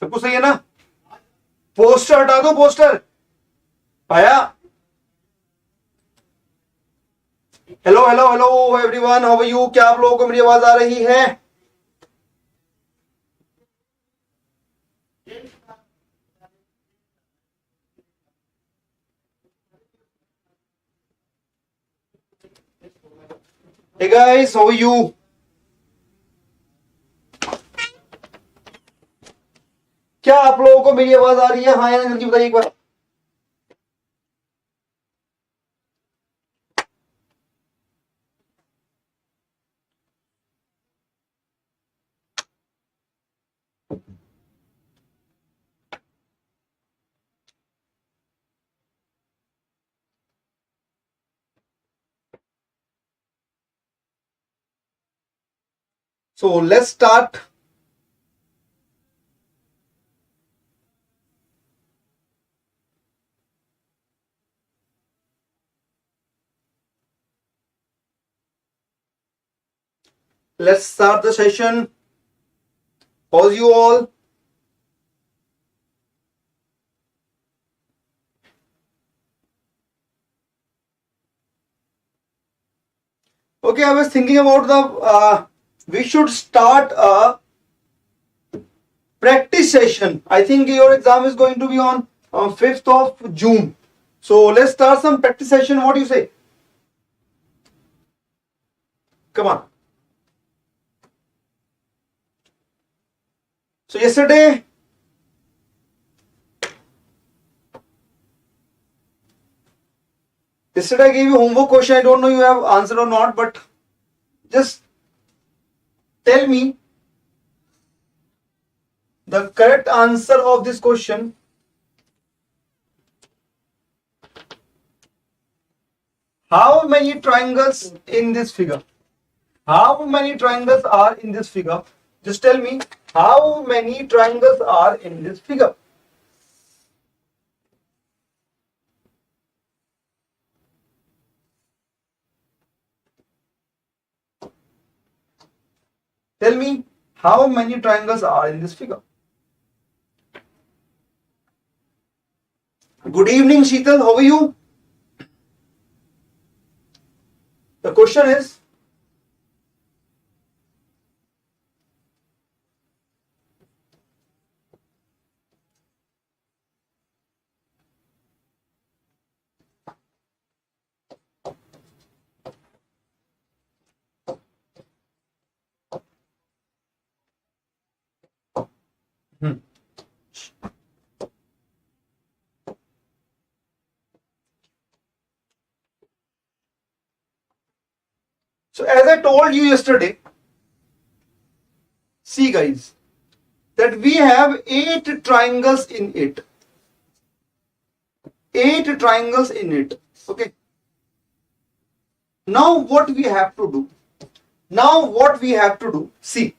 सब कुछ सही है ना? पोस्टर हटा दो, पोस्टर आया? Hello hello hello everyone, how are you? क्या आप लोगों को मेरी आवाज आ रही है? Hey guys, how are you? क्या आप लोगों को मेरी आवाज आ रही है? हाँ या ना, जल्दी बताइए एक बार। So let's start. Let's start the session. How's you all? Okay, I was thinking about we should start a practice session. I think your exam is going to be on 5th of June. So let's start some practice session. What do you say? Come on. So yesterday, I gave you homework question. I don't know you have answered or not, but just tell me the correct answer of this question. How many triangles in this figure? How many triangles are in this figure? Just tell me how many triangles are in this figure. Tell me how many triangles are in this figure. Good evening, Sheetal. How are you? The question is, so as I told you yesterday, see guys, that we have 8 triangles in it. 8 triangles in it. Okay. Now what we have to do? See.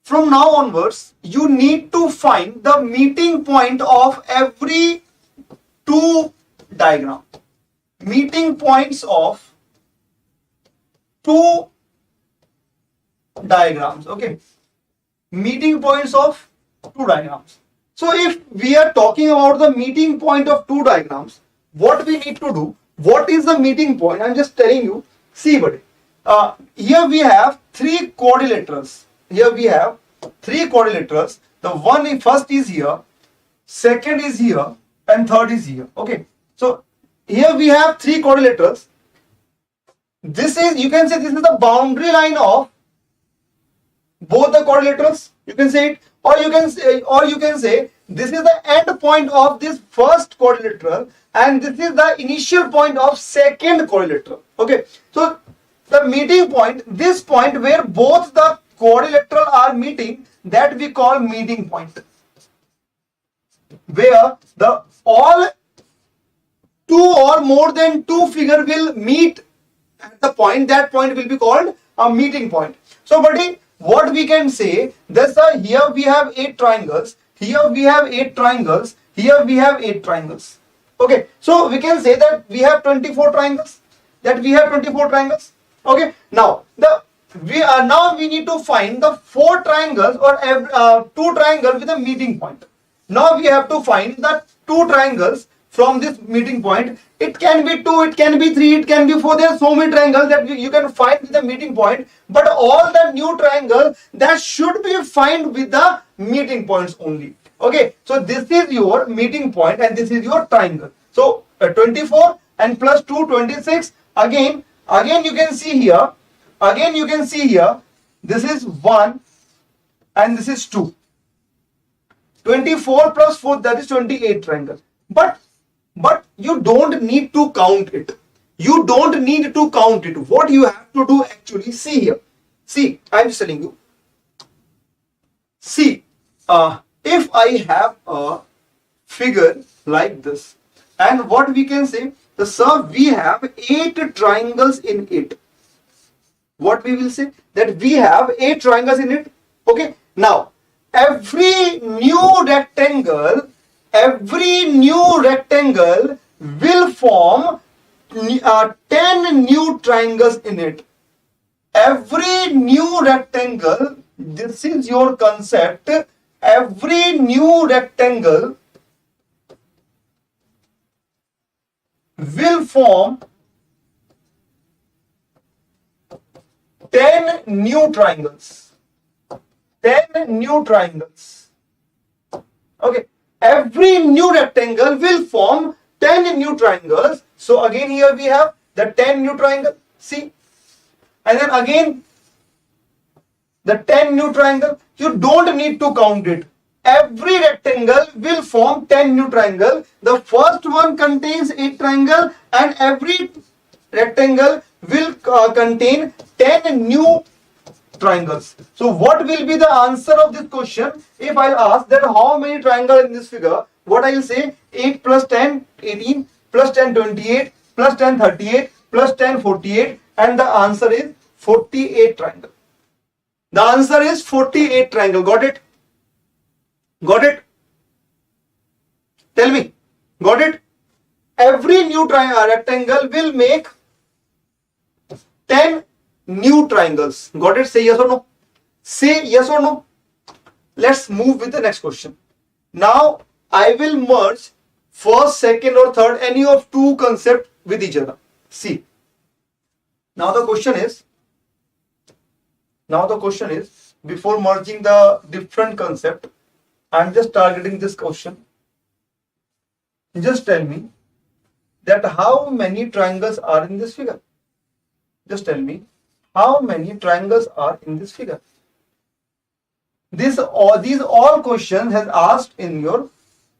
From now onwards, you need to find the meeting point of every 2 diagrams. Meeting points of 2 diagrams. Okay. Meeting points of 2 diagrams. So if we are talking about the meeting point of 2 diagrams, what we need to do? What is the meeting point? I'm just telling you. See, buddy. Here we have 3 quadrilaterals. The one first is here, second is here, and third is here. Okay. So here we have 3 quadrilaterals. This is, you can say, this is the boundary line of both the quadrilaterals. You can say it, or you can say this is the end point of this first quadrilateral, and this is the initial point of second quadrilateral. Okay. So the meeting point, this point where both the quadrilateral are meeting, that we call meeting point. Where the all 2 or more than 2 figure will meet at the point, that point will be called a meeting point. So buddy, what we can say, that's here we have 8 triangles, here we have 8 triangles, here we have 8 triangles. Okay, so we can say that we have 24 triangles. Okay, now the we need to find the four triangles or two triangles with a meeting point. Now we have to find the two triangles from this meeting point. It can be 2, it can be 3, it can be 4. There are so many triangles that you can find with the meeting point, but all the new triangles that should be found with the meeting points only. Okay, so this is your meeting point and this is your triangle. So 24 and plus 2, 26. Again you can see here. Again you can see here. This is 1 and this is 2. 24 plus 4, that is 28 triangle. But you don't need to count it. You don't need to count it. What you have to do actually, see here. See, I'm just telling you. See, if I have a figure like this, and what we can say, sir, we have 8 triangles in it. What we will say? That we have 8 triangles in it. Okay. Now, every new rectangle will form 10 new triangles in it. Every new rectangle, this is your concept, every new rectangle will form 10 new triangles. 10 new triangles. Okay. Every new rectangle will form 10 new triangles. So again here we have the 10 new triangle. See. And then again the 10 new triangle. You don't need to count it. Every rectangle will form 10 new triangle. The first one contains 8 triangle and every rectangle will contain 10 new triangles. So what will be the answer of this question? If I'll ask that how many triangles in this figure, what I will say, 8 plus 10, 18, plus 10, 28, plus 10, 38, plus 10, 48, and the answer is 48 triangle. The answer is 48 triangle. Got it? Got it? Tell me. Got it? Every new rectangle will make 10 new triangles. Got it? Say yes or no. Say yes or no. Let's move with the next question. Now I will merge first, second or third, any of two concepts with each other. See. Now the question is, before merging the different concept, I'm just targeting this question. Just tell me that how many triangles are in this figure. Just tell me how many triangles are in this figure. These all questions has asked in your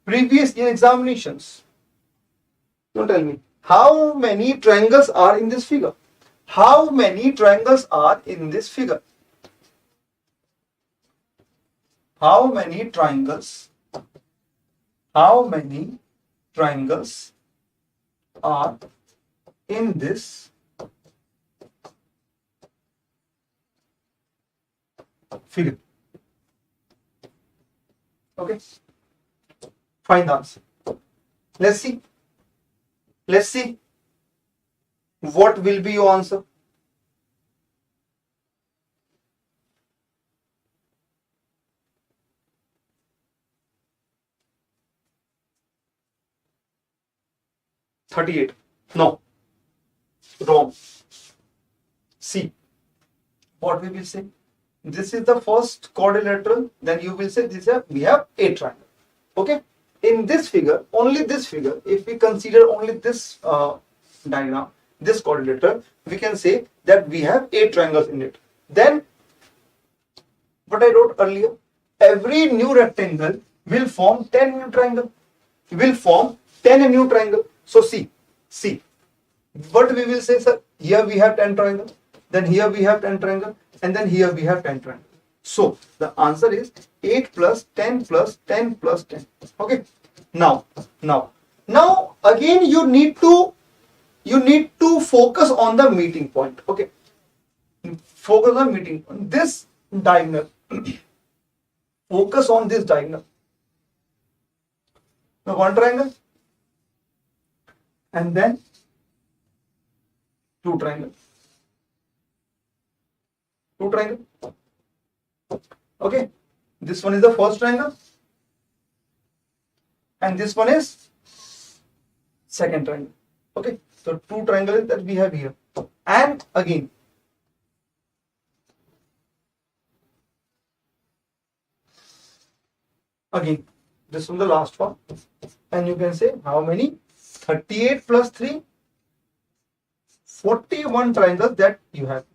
previous year examinations. Don't tell me how many triangles are in this figure. How many triangles are in this figure? How many triangles? How many triangles are in this figure? Okay. Find the answer. Let's see. Let's see. What will be your answer? $38. No. Wrong. See. What we will say? This is the first quadrilateral. Then you will say we have 8 triangles. Okay. In this figure, only this figure, if we consider only this diagram, this quadrilateral, we can say that we have 8 triangles in it. Then, what I wrote earlier, every new rectangle will form 10 new triangles. Will form 10 new triangles. So see, what we will say, sir, here we have 10 triangles, then here we have 10 triangles, and then here we have 10 triangles. So the answer is 8 plus 10 plus 10 plus 10. Okay. Now again you need to focus on the meeting point. Okay. Focus on meeting point. This diagonal. Focus on this diagonal. Now one triangle. And then 2 triangles. two triangle. Okay, this one is the first triangle and this one is second triangle. Okay, so two triangles that we have here, and again this one the last one, and you can say how many 38 plus 3 41 triangles that you have.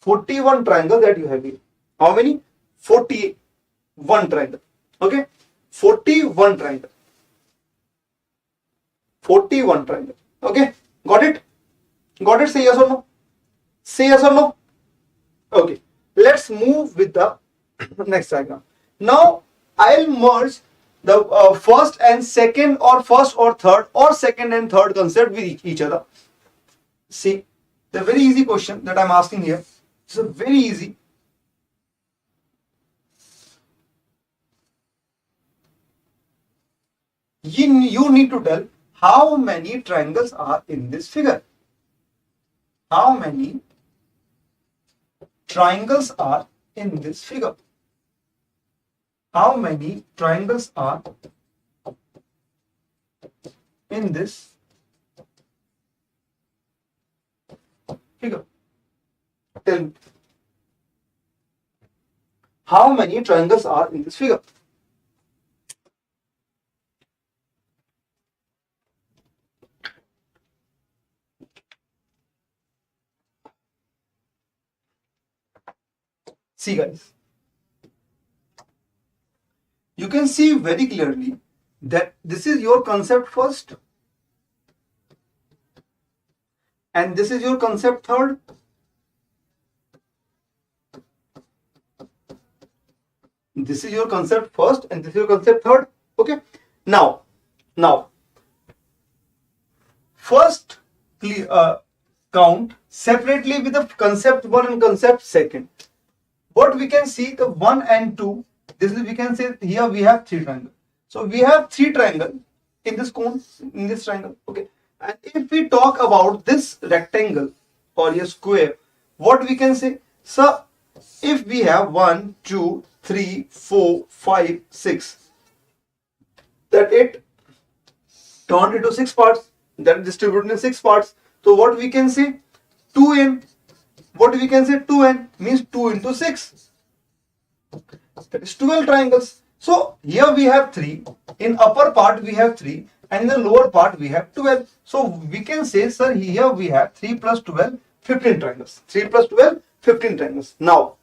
41 triangles that you have here. How many? 41 triangle. Okay, 41 triangle. 41 triangle. Okay, got it? Got it? Say yes or no? Say yes or no? Okay, let's move with the next diagram. Now I'll merge the first and second, or first or third, or second and third concept with each other. See, the very easy question that I'm asking here. It's a very easy. You need to tell how many triangles are in this figure. How many triangles are in this figure? How many triangles are in this figure? Tell me. How many triangles are in this figure? See guys, you can see very clearly that this is your concept first and this is your concept third. This is your concept first and this is your concept third. Okay, now first count separately with the concept 1 and concept second. What we can see, the 1 and 2, this is, we can say here we have 3 triangles. So we have 3 triangles in this cone, in this triangle. Okay, and if we talk about this rectangle or a square, what we can say? So if we have 1, 2, 3, 4, 5, 6, that it turned into 6 parts, that distributed in 6 parts. So what we can say? 2n. What we can say? 2n means 2 into 6. That is 12 triangles. So here we have 3. In upper part we have 3, and in the lower part we have 12. So we can say, sir, here we have 3 plus 12, 15 triangles. 3 plus 12, 15 triangles. Now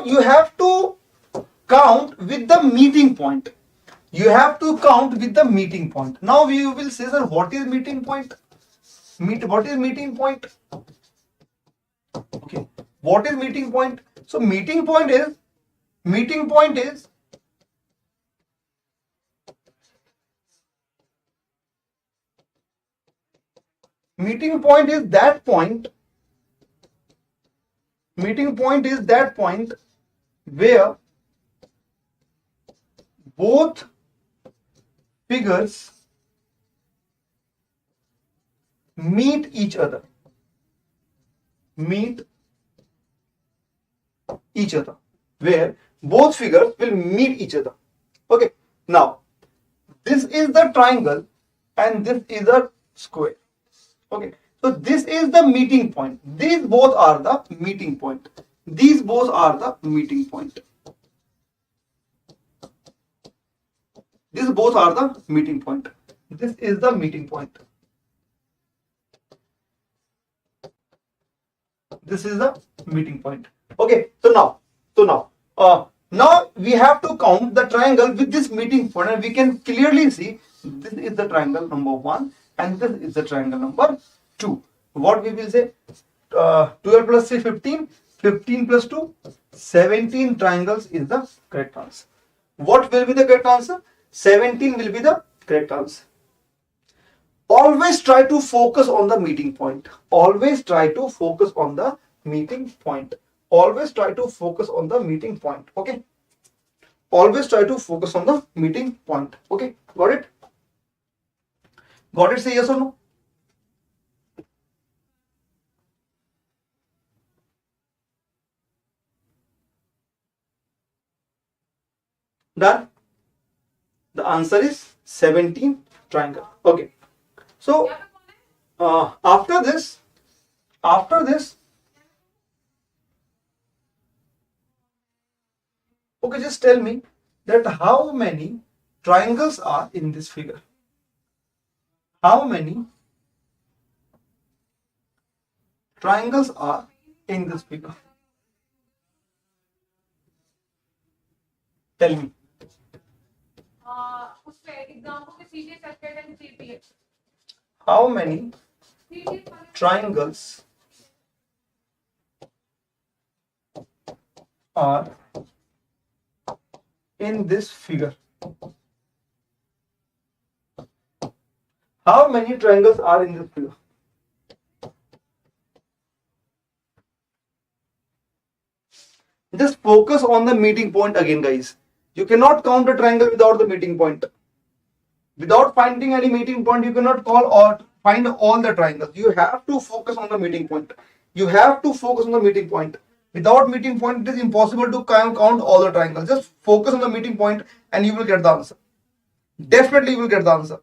you have to count with the meeting point. You have to count with the meeting point. Now we will say, sir, what is meeting point? What is meeting point? Okay, what is meeting point? So meeting point is that point. Meeting point is that point where both figures meet each other. Where both figures will meet each other. Okay, now this is the triangle and this is a square. Okay, so this is the meeting point. These both are the meeting point. These both are the meeting point. These both are the meeting point. This is the meeting point. This is the meeting point. Okay, so now we have to count the triangle with this meeting point, and we can clearly see this is the triangle number 1 and this is the triangle number 2. What we will say? 12 plus 3, 15. 15 plus 2, 17 triangles is the correct answer. What will be the correct answer? 17 will be the correct answer. Always try to focus on the meeting point. Always try to focus on the meeting point. Always try to focus on the meeting point. Okay. Always try to focus on the meeting point. Okay. Got it? Got it? Say yes or no. Done. The answer is 17 triangle. Okay. So after this, okay, just tell me that how many triangles are in this figure? How many triangles are in this figure? Tell me. How many triangles are in this figure? How many triangles are in this figure? Just focus on the meeting point again, guys. You cannot count a triangle without the meeting point. Without finding any meeting point, you cannot call or find all the triangles. You have to focus on the meeting point. You have to focus on the meeting point. Without meeting point, it is impossible to count all the triangles. Just focus on the meeting point and you will get the answer. Definitely you will get the answer.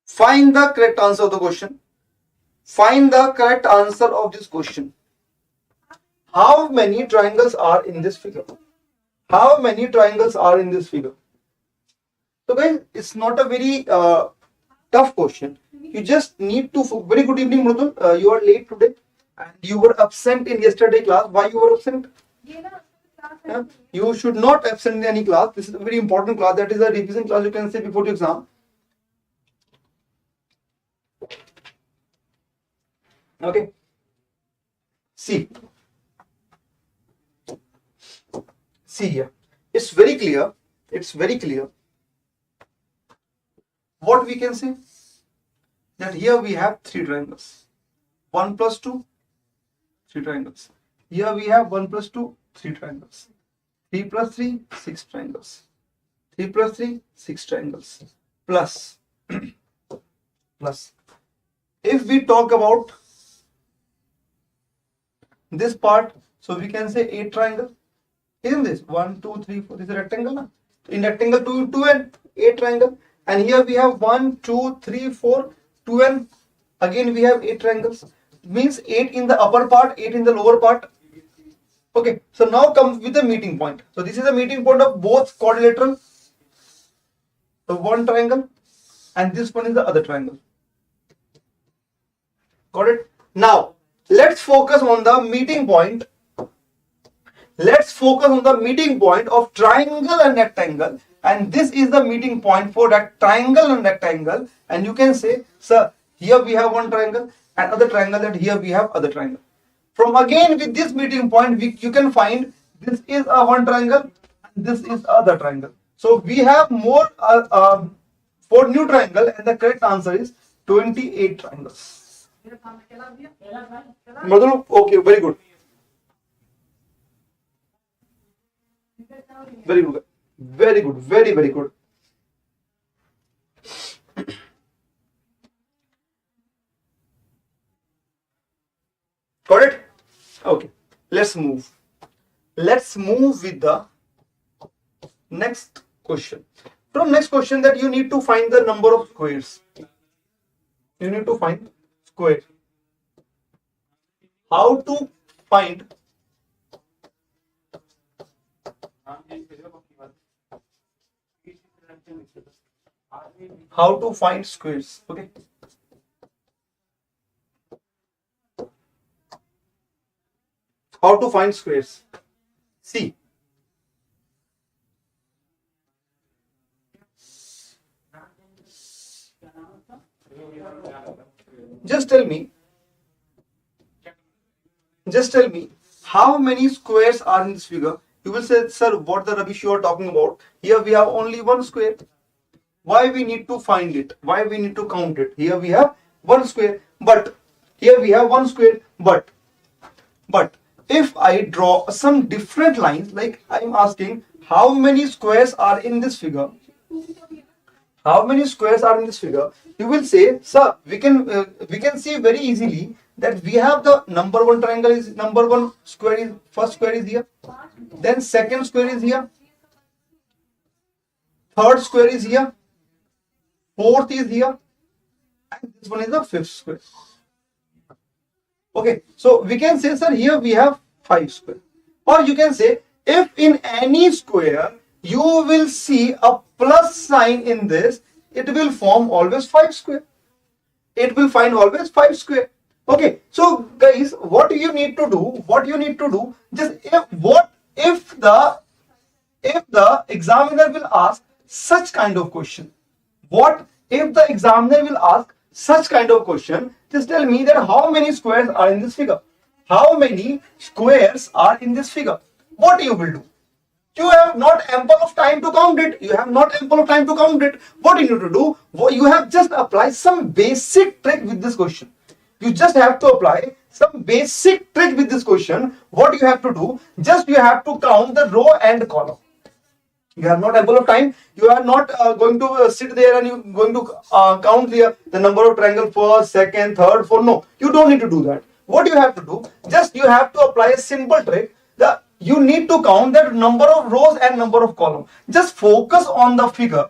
Find the correct answer of the question. Find the correct answer of this question. How many triangles are in this figure? How many triangles are in this figure? So guys, it's not a very tough question. You just need to, very good evening Mridul, you are late today and you were absent in yesterday class. Why you were absent? Yeah. You should not absent in any class. This is a very important class. That is a revision class, you can say, before the exam. Okay. See here. It's very clear. It's very clear. What we can say? That here we have 3 triangles. 1 plus 2, 3 triangles. Here we have 1 plus 2, 3 triangles. 3 plus 3, 6 triangles. 3 plus 3, 6 triangles. Plus. Plus. If we talk about this part, so we can say 8 triangle. Isn't this 1, 2, 3, 4? This is a rectangle. Na? In rectangle 2 and 8 triangle. And here we have 1, 2, 3, 4, 2 and again we have 8 triangles. It means 8 in the upper part, 8 in the lower part. Okay, so now comes with the meeting point. So this is the meeting point of both quadrilateral. So one triangle and this one is the other triangle. Got it? Now let's focus on the meeting point. Let's focus on the meeting point of triangle and rectangle. And this is the meeting point for that triangle and rectangle. And you can say, sir, here we have one triangle and other triangle, that here we have other triangle. From again with this meeting point, you can find this is a one triangle and this is other triangle. So we have more 4 new triangle and the correct answer is 28 triangles. Okay, very good. Very good. Very good. Very, very good. Got it? Okay. Let's move. Let's move with the next question. From next question, that you need to find the number of squares. You need to find square. How to find squares? Okay. How to find squares? See. Just tell me how many squares are in this figure. You will say, sir, what the rubbish you are talking about? Here we have only one square. Why we need to find it? Why we need to count it? Here we have 1 square, but here we have 1 square, but if I draw some different lines, like I am asking how many squares are in this figure, how many squares are in this figure, you will say, sir, we can see very easily that we have the number one triangle is number one square is first square is here, then second square is here, third square is here, fourth is here, and this one is the fifth square. Okay, so we can say, sir, here we have 5 square. Or you can say, if in any square you will see a plus sign in this, it will form always 5 square. It will find always 5 square. Okay, so guys, what you need to do, just if the examiner will ask such kind of question, what if the examiner will ask such kind of question, just tell me that how many squares are in this figure. How many squares are in this figure? What you will do? You have not ample of time to count it. What you need to do? You have just apply some basic trick with this question. You just have to apply some basic trick with this question. What you have to do? Just you have to count the row and column. You have not ample of time. You are not going to sit there and you going to count the number of triangle first, second, third, fourth. No, you don't need to do that. What you have to do? Just you have to apply a simple trick. You need to count that number of rows and number of columns. Just focus on the figure.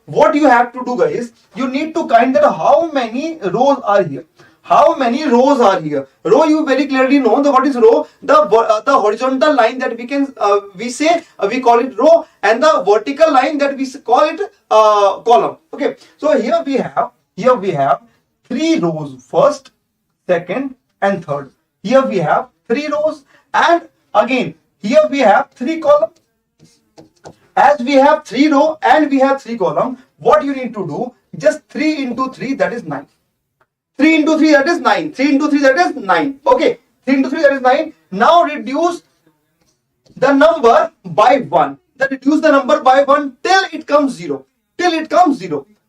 What you have to do, guys, you need to count that how many rows are here. How many rows are here? Row, you very clearly know that what is row. The horizontal line that we call it row, and the vertical line that we call it column. Okay, so here we have 3 rows, first, second, and third. Here we have 3 rows, and again here we have 3 columns. As we have 3 rows and we have 3 columns, what you need to do? Just 3 into 3, that is 9. 3 into 3, that is 9. 3 into 3, that is 9. Okay, 3 into 3, that is 9. Now reduce the number by 1. Reduce the number by 1 till it comes 0.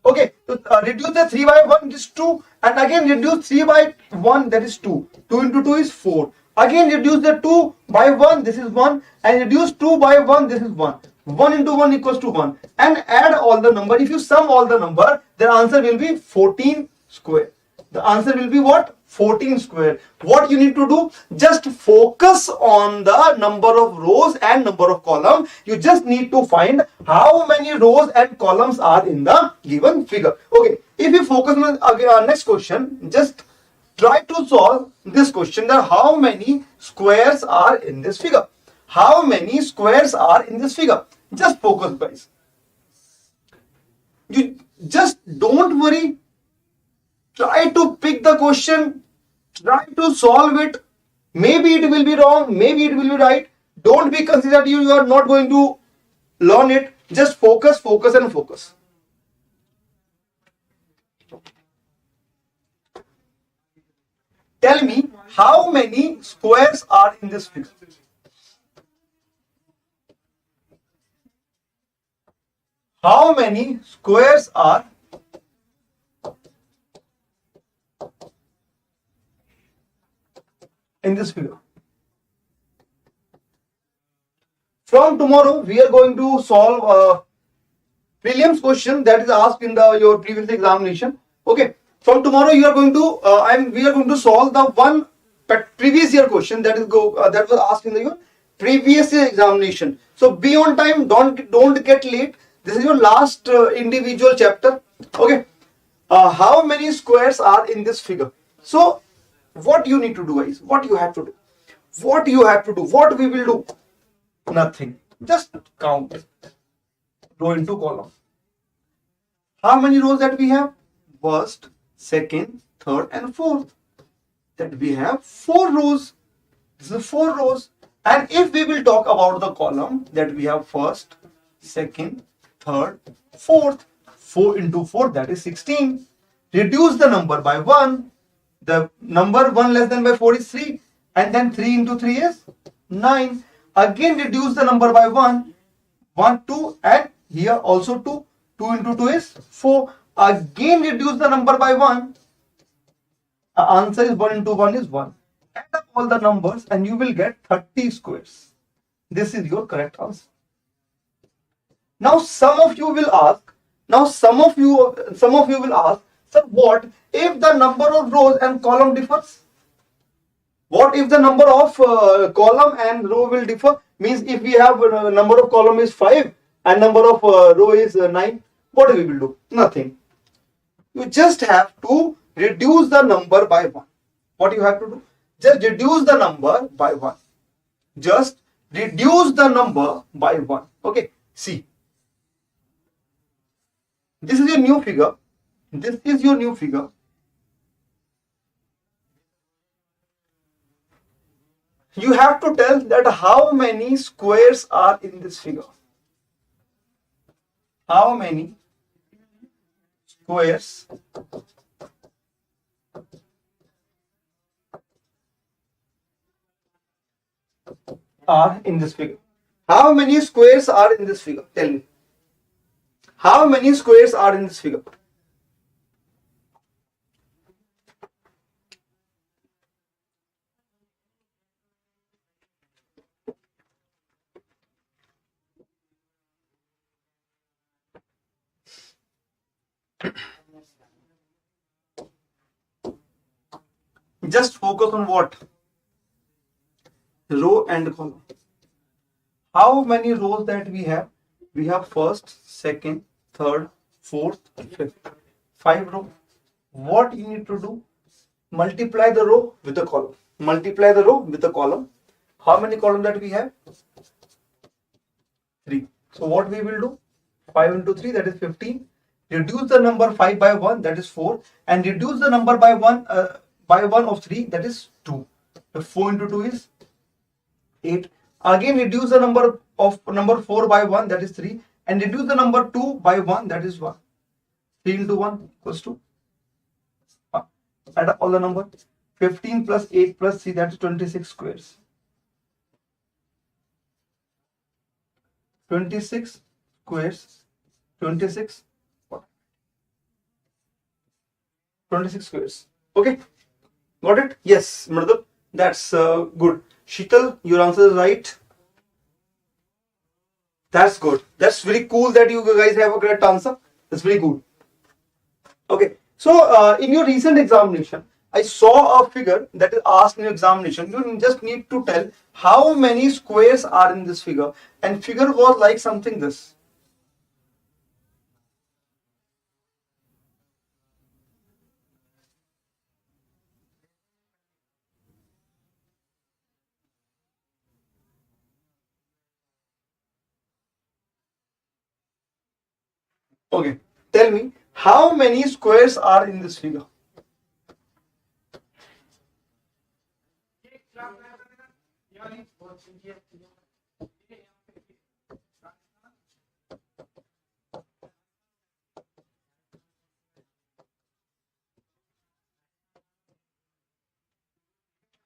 Okay, so reduce the 3 by 1, it is 2. And again reduce 3 by 1, that is 2. 2 into 2 is 4. Again reduce the 2 by 1, this is 1. And reduce 2 by 1, this is 1. 1 into 1 equals to 1. And add all the number. If you sum all the number, the answer will be 14 square. The answer will be what? 14 square. What you need to do? Just focus on the number of rows and number of columns. You just need to find how many rows and columns are in the given figure. Okay, if you focus on next question, just try to solve this question, that how many squares are in this figure. How many squares are in this figure? Just focus, guys. You just don't worry. Try to pick the question. Try to solve it. Maybe it will be wrong. Maybe it will be right. Don't be considered you are not going to learn it. Just focus, focus, and focus. Tell me how many squares are in this figure. How many squares are in this figure? From tomorrow, we are going to solve a prelims question that is asked in your previous examination. Okay. From tomorrow, you are going to we are going to solve the one previous year question that was asked in your previous year examination. So be on time. Don't get late. This is your last individual chapter. Okay. How many squares are in this figure? So what you need to do, guys? What you have to do? What we will do? Nothing. Just count. Row into column. How many rows that we have? First, second, third, and fourth. That we have 4 rows. This is 4 rows. And if we will talk about the column, that we have first, second, third, fourth. 4 into 4, that is 16. Reduce the number by 1. The number 1 less than by 4 is 3. And then 3 into 3 is 9. Again reduce the number by 1. 1, 2, and Here also 2. 2 into 2 is 4. Again reduce the number by 1. The answer is 1 into 1 is 1. Add up all the numbers and you will get 30 squares. This is your correct answer. Now some of you will ask, sir, what if the number of rows and column differs? What if the number of column and row will differ? Means if we have number of column is 5 and number of row is 9, what we will do? Nothing. You just have to reduce the number by 1. What you have to do? Just reduce the number by 1. Just reduce the number by 1. Okay, see. This is your new figure. This is your new figure. You have to tell that how many squares are in this figure. How many squares are in this figure? How many squares are in this figure? Tell me. How many squares are in this figure? Just focus on what? Row and column. How many rows that we have? We have first, second, third, fourth, fifth. 5 rows. What you need to do? Multiply the row with the column. Multiply the row with the column. How many columns that we have? 3. So what we will do? 5 into 3, that is 15. Reduce the number 5 by 1, that is 4. And reduce the number by 1 of 3, that is 2. So 4 into 2 is 8. Again reduce the number 4 by 1, that is 3. And reduce the number 2 by 1, that is 1. 3 into 1 equals to 1. Add up all the numbers. 15 plus 8 plus 3, that is 26 squares. 26 squares. 26 squares. Okay, got it? Yes, Mridul, that's good. Sheetal, your answer is right. That's good. That's very cool that you guys have a correct answer. That's very good. Okay, so in your recent examination, I saw a figure that is asked in your examination. You just need to tell how many squares are in this figure, and figure was like something this. Okay, tell me how many squares are in this figure?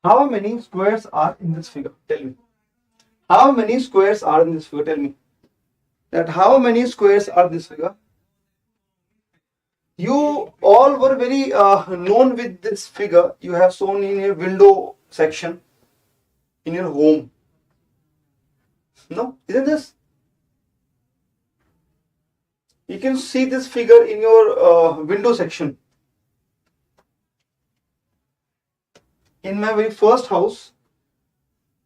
How many squares are in this figure? Tell me. How many squares are in this figure? Tell me. That how many squares are this figure? You all were very known with this figure. You have shown in your window section in your home. No, isn't this? You can see this figure in your window section. In my very first house,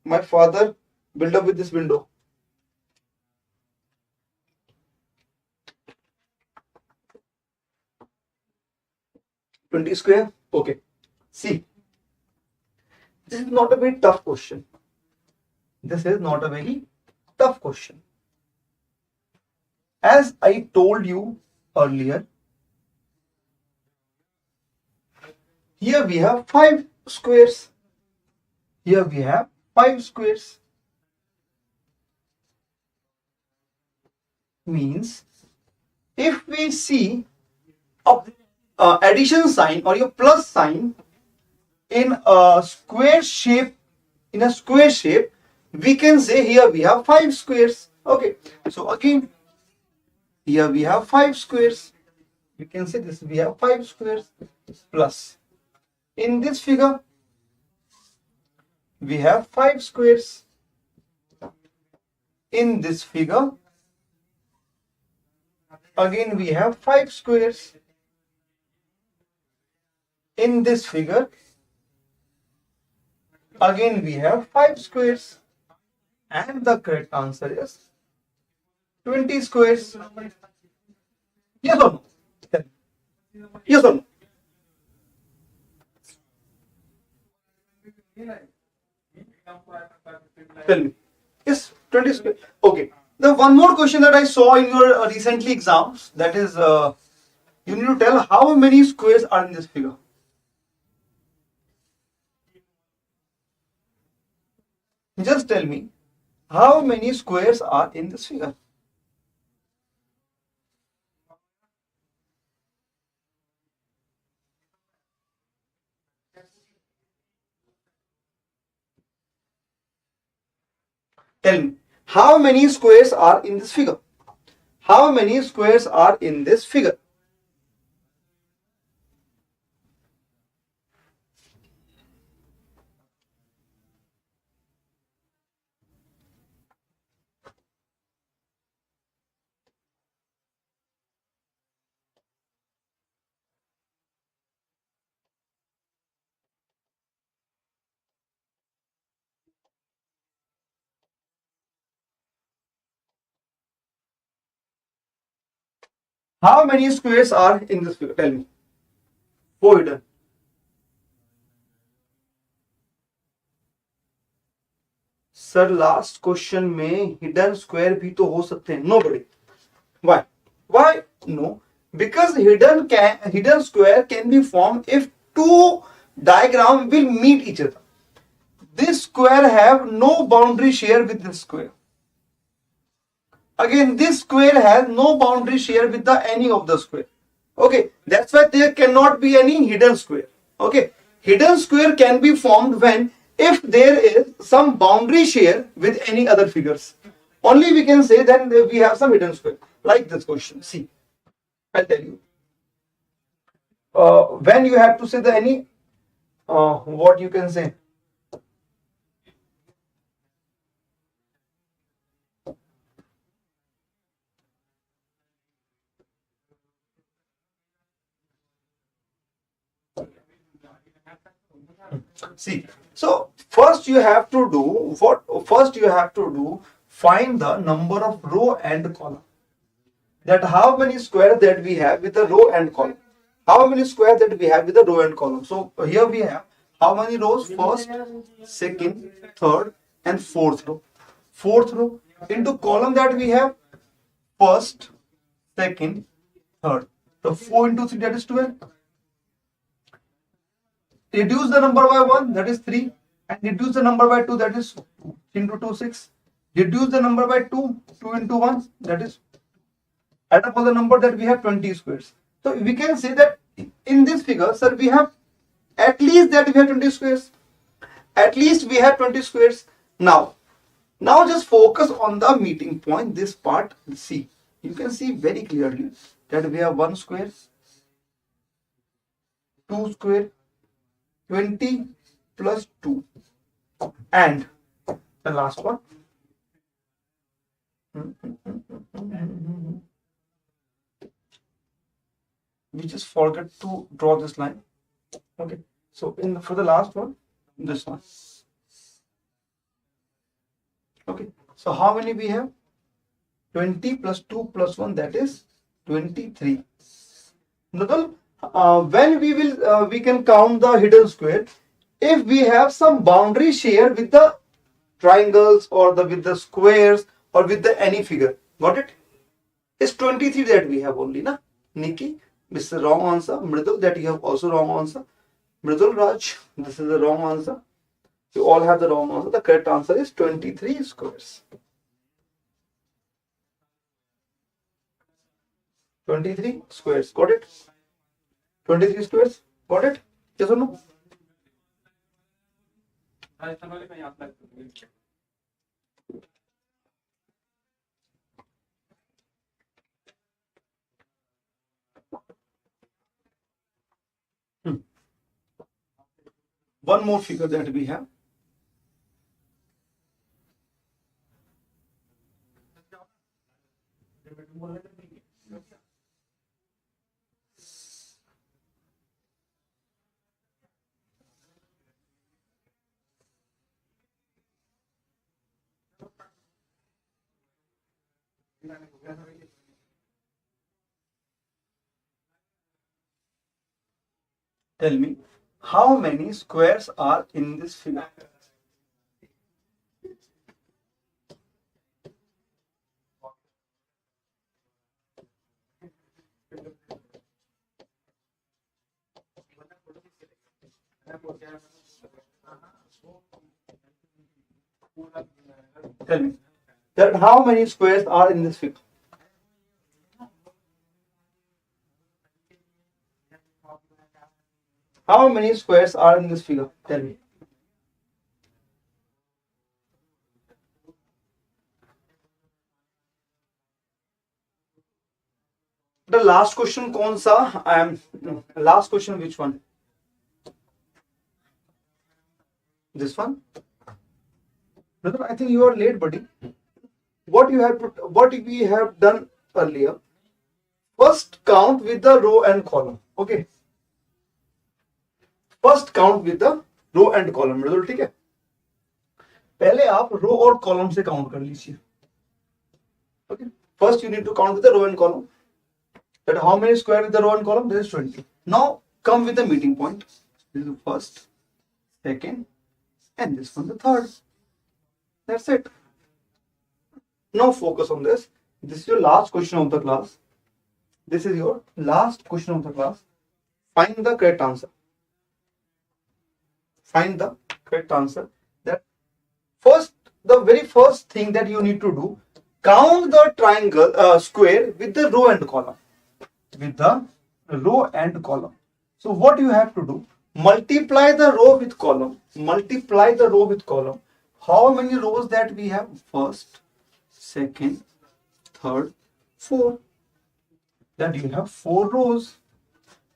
my father built up with this window. $20 square. Okay. See, this is not a very tough question. This is not a very tough question. As I told you earlier, here we have 5 squares. Here we have 5 squares. Means if we see a addition sign or your plus sign in a square shape, we can say here we have 5 squares. Okay, so again Here we have 5 squares. You can say this, we have 5 squares plus. In this figure, we have 5 squares. In this figure, again we have 5 squares. In this figure, again we have 5 squares. And the correct answer is 20 squares. Yes or no? Yes or no? Tell me. Yes, 20 squares. Okay. The one more question that I saw in your recently exams, that is, you need to tell how many squares are in this figure. Just tell me how many squares are in this figure. Tell me how many squares are in this figure. How many squares are in this figure? How many squares are in this figure? Tell me. 4 hidden. Sir last question में hidden square भी तो हो सकते हैं. No buddy. Why? No. Because hidden square can be formed if two diagrams will meet each other. This square have no boundary share with this square. Again, this square has no boundary share with any of the square. Okay, that's why there cannot be any hidden square. Okay, hidden square can be formed when if there is some boundary share with any other figures. Only we can say then we have some hidden square. Like this question. See, I'll tell you. When you have to say the any, what you can say. See, so first you have to do what? First you have to do find the number of row and column. That how many squares that we have with the row and column. How many squares that we have with the row and column. So here we have how many rows? First, second, third, and fourth row. Fourth row into column that we have first, second, third. So 4 into 3, that is 12. Reduce the number by 1, that is 3, and reduce the number by 2, that is 2 into 2, 6. Reduce the number by 2, 2 into 1, that is, add up all the number that we have 20 squares. So we can say that in this figure, sir, we have at least that we have 20 squares. At least we have 20 squares. Now just focus on the meeting point, this part. See, you can see very clearly that we have 1 square, 2 square, 20 plus 2, and the last one. We just forget to draw this line. Okay, so for the last one, this one. Okay, so how many we have? 20 plus 2 plus 1, that is 23. When we can count the hidden square if we have some boundary share with the triangles or with the squares or with any figure. Got it? It's 23 that we have only, na? Nikki, this is the wrong answer. Mridul, that you have also wrong answer. Mridul, Raj, this is the wrong answer. You all have the wrong answer. The correct answer is 23 squares. 23 squares. Got it? 23 squares. Got it? Yes or no? one more figure that we have. Tell me, how many squares are in this figure? Tell me that how many squares are in this figure? How many squares are in this figure? Tell me. The last question कौन सा? Last question which one? This one? Brother, I think you are late, buddy. What we have done earlier? First count with the row and column. Okay. First count with the row and column. Brother ठीक है? पहले आप रो और column से count कर लीजिए. Okay. First you need to count with the row and column. That how many square with the row and column? This is 20. Now come with the meeting point. This is the first, second, and this one the third. That's it. Now focus on this. This is your last question of the class. This is your last question of the class. Find the correct answer. Find the correct answer. That first, the very first thing that you need to do, count the triangle square with the row and column. With the row and column. So what you have to do? Multiply the row with column. Multiply the row with column. How many rows that we have? First, second, third, fourth. That you have 4 rows.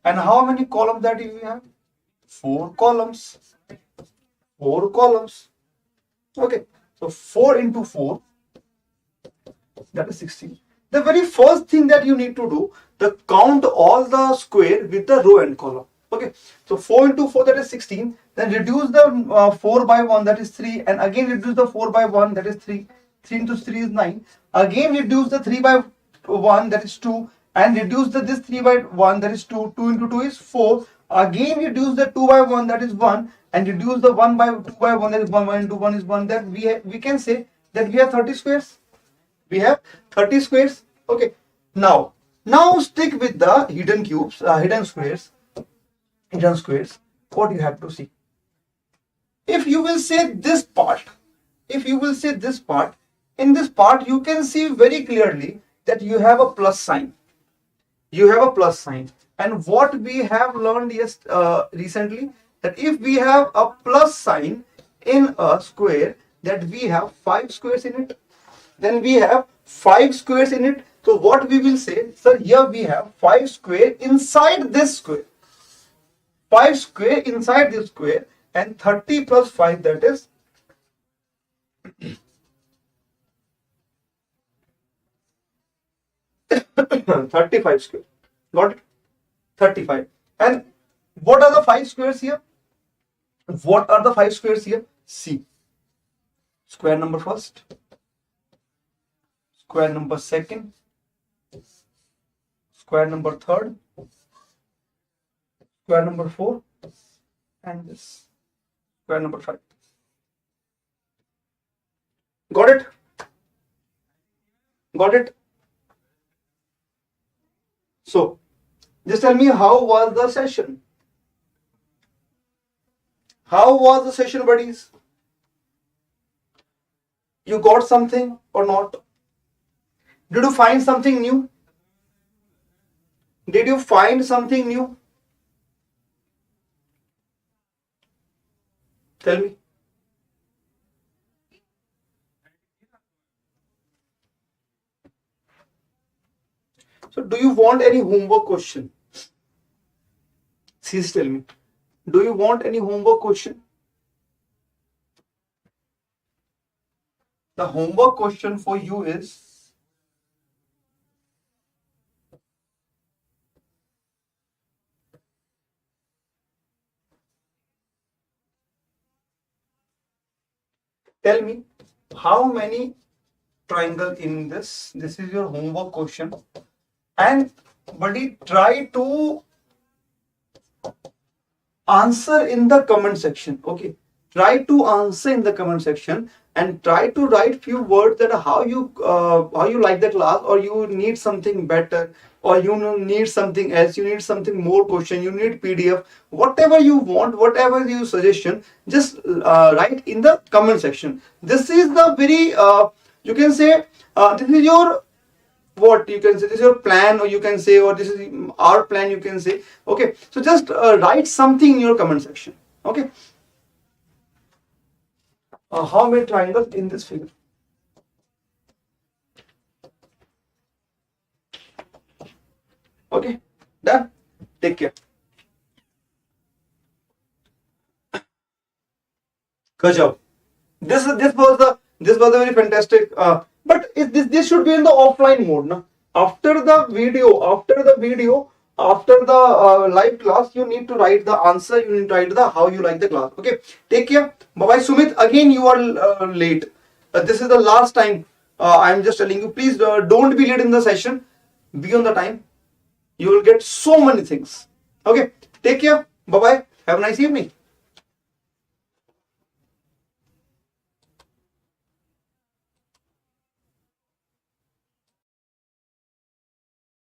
And how many columns that you have? 4 columns. 4 columns. Okay. So 4 into 4, that is 16. The very first thing that you need to do, the count all the square with the row and column. Okay. So 4 into 4, that is 16. Then reduce the 4 by 1, that is 3. And again reduce the 4 by 1, that is 3. 3 into 3 is 9. Again reduce the 3 by 1, that is 2. And reduce this 3 by 1, that is 2. 2 into 2 is 4. Again reduce the 2 by 1, that is 1. And reduce the 1 by 2 by 1, that is 1. 1 into 1 is 1. That we can say that we have 30 squares. We have 30 squares. Okay. Now stick with the hidden cubes, hidden squares. Hidden squares. What you have to see? If you will say this part, in this part you can see very clearly that you have a plus sign. You have a plus sign. And what we have learned recently, that if we have a plus sign in a square, that we have 5 squares in it. Then we have 5 squares in it. So what we will say, sir, here we have 5 square inside this square. 5 square inside this square, and 30 plus 5, that is 35 square. Got it? 35. And what are the 5 squares here? What are the 5 squares here? See. Square number first. Square number second. Square number third. Square number 4. And this. Square number 5. Got it? Got it? So, just tell me, how was the session? How was the session, buddies? You got something or not? Did you find something new? Did you find something new? Tell me. So, do you want any homework question? Please tell me. Do you want any homework question? The homework question for you is, tell me how many triangle in this. This is your homework question. And buddy, try to answer in the comment section. Okay, try to answer in the comment section and try to write few words that how you like the class, or you need something better, or you need something else, you need something more question, you need PDF, whatever you want, whatever you suggestion, just write in the comment section. This is the very you can say this is your, what you can say, this is your plan, or you can say, or this is our plan, you can say. Okay, so just write something in your comment section. Okay, how many triangles in this figure? Okay, done. Take care. Good job. This was a very fantastic. But this should be in the offline mode, na? After the video, after the live class, you need to write the answer. You need to write the how you like the class. Okay. Take care. Bye bye, Sumit. Again, you are late. This is the last time. I am just telling you. Please don't be late in the session. Be on the time. You will get so many things. Okay. Take care. Bye bye. Have a nice evening.